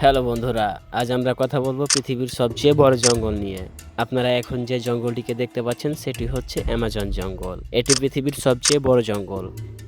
Hello বন্ধুরা, আজ আমরা কথা বলবো পৃথিবীর সবচেয়ে বড় জঙ্গল নিয়ে। আপনারা এখন যে জঙ্গলটিকে দেখতে পাচ্ছেন সেটি হচ্ছে অ্যামাজন জঙ্গল। এটি পৃথিবীর সবচেয়ে বড় জঙ্গল।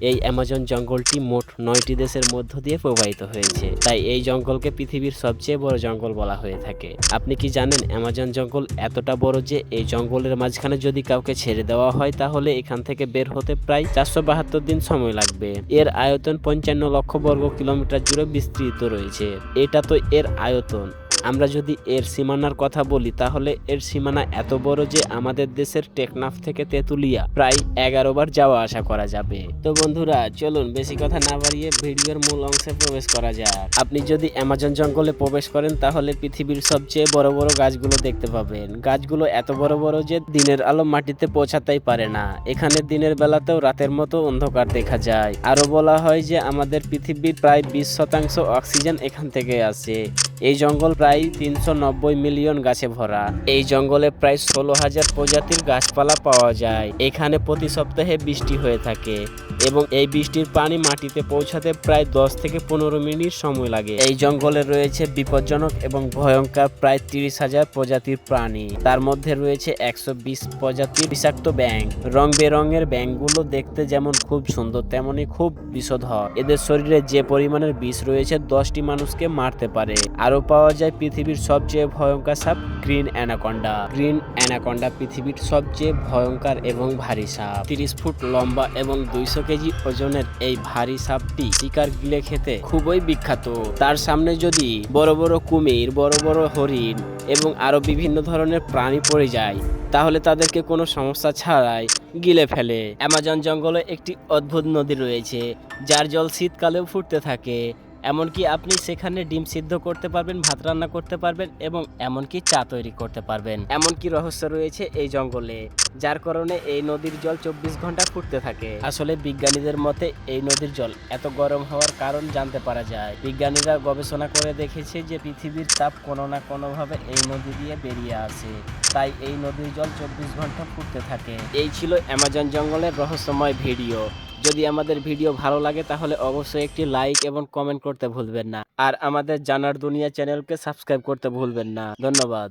এই অ্যামাজন জঙ্গলটি মোট 9টি দেশের মধ্য দিয়ে প্রবাহিত হয়েছে, তাই এই জঙ্গলকে পৃথিবীর সবচেয়ে বড় জঙ্গল বলা হয়ে থাকে। আপনি কি জানেন অ্যামাজন জঙ্গল এতটা বড় যে এই জঙ্গলের মাঝখানে যদি কাউকে ছেড়ে দেওয়া হয় তাহলে এখান থেকে বের হতে প্রায় 472 দিন সময় লাগবে। এর আয়তন 55 লক্ষ বর্গ কিলোমিটার জুড়ে বিস্তৃত রয়েছে। এটা তো এর আয়তন। আমরা যদি এর সীমানার কথা বলি তাহলে এর সীমানা এত বড় যে আমাদের দেশের টেকনাফ থেকে তেঁতুলিয়া প্রায় 11 বার যাওয়া আসা করা যাবে। তো বন্ধুরা চলুন বেশি কথা না বাড়িয়ে ভিডিওর মূল অংশে প্রবেশ করা যাক। আপনি যদি অ্যামাজন জঙ্গলে প্রবেশ করেন তাহলে পৃথিবীর সবচেয়ে বড় বড় গাছগুলো দেখতে পাবেন। গাছগুলো এত বড় বড় যে দিনের আলো মাটিতে পৌঁছাতেই পারে না। এখানে দিনের বেলাতেও রাতের মতো অন্ধকার দেখা যায়। আরো বলা হয় যে আমাদের পৃথিবীর প্রায় 20% অক্সিজেন এখান থেকে আসে। এই জঙ্গল প্রায় 390 মিলিয়ন গাছে ভরা। এই জঙ্গলে প্রায় 16,000 প্রজাতির গাছপালা পাওয়া যায়। এখানে প্রতি সপ্তাহে বৃষ্টি হয়ে থাকে এবং এই বৃষ্টির পানি মাটিতে পৌঁছাতে প্রায় 10 থেকে 15 মিনিট সময় লাগে। এই জঙ্গলে রয়েছে বিপজ্জনক এবং ভয়ঙ্কর প্রায় 30,000 প্রজাতির প্রাণী। তার মধ্যে রয়েছে 120 প্রজাতির বিষাক্ত ব্যাঙ। রং বেরঙের ব্যাঙগুলো দেখতে যেমন খুব সুন্দর তেমনি খুব বিষধর। এদের শরীরে যে পরিমাণের বিষ রয়েছে 10টি মানুষকে মারতে পারে। আরো পাওয়া যায় পৃথিবীর সবচেয়ে ভয়ঙ্কর সাপ গ্রিন অ্যানাকোন্ডা। গ্রিন অ্যানাকোন্ডা পৃথিবীর সবচেয়ে ভয়ঙ্কর এবং ভারী সাপ। 30 ফুট লম্বা এবং 200 কেজি ওজনের এই ভারী সাপটি শিকার গিলে খেতে খুবই বিখ্যাত। তার সামনে যদি বড় বড় কুমির, বড় বড় হরিণ এবং আরো বিভিন্ন ধরনের প্রাণী পড়ে যায় তাহলে তাদেরকে কোনো সমস্যা ছাড়াই গিলে ফেলে। অ্যামাজন জঙ্গলে একটি অদ্ভুত নদী রয়েছে যার জল শীতকালেও ফুটতে থাকে। এমনকি আপনি সেখানে ডিম সিদ্ধ করতে পারবেন, ভাত রান্না করতে পারবেন এবং এমনকি চা তৈরি করতে পারবেন। এমনকি রহস্য রয়েছে এই জঙ্গলে, যার কারণে এই নদীর জল 24 ঘন্টা ফুটতে থাকে। আসলে বিজ্ঞানীদের মতে এই নদীর জল এত গরম হওয়ার কারণ জানতে পারা যায়। বিজ্ঞানীরা গবেষণা করে দেখেছে যে পৃথিবীর তাপ কোনো না কোনোভাবে এই নদী দিয়ে বেরিয়ে আসে, তাই এই নদীর জল 24 ঘন্টা ফুটতে থাকে। এই ছিল অ্যামাজন জঙ্গলের রহস্যময় ভিডিও। যদি আমাদের ভিডিও ভালো লাগে তাহলে অবশ্যই একটি লাইক এবং কমেন্ট করতে ভুলবেন না। আর আমাদের জানার দুনিয়া চ্যানেলকে সাবস্ক্রাইব করতে ভুলবেন না। ধন্যবাদ।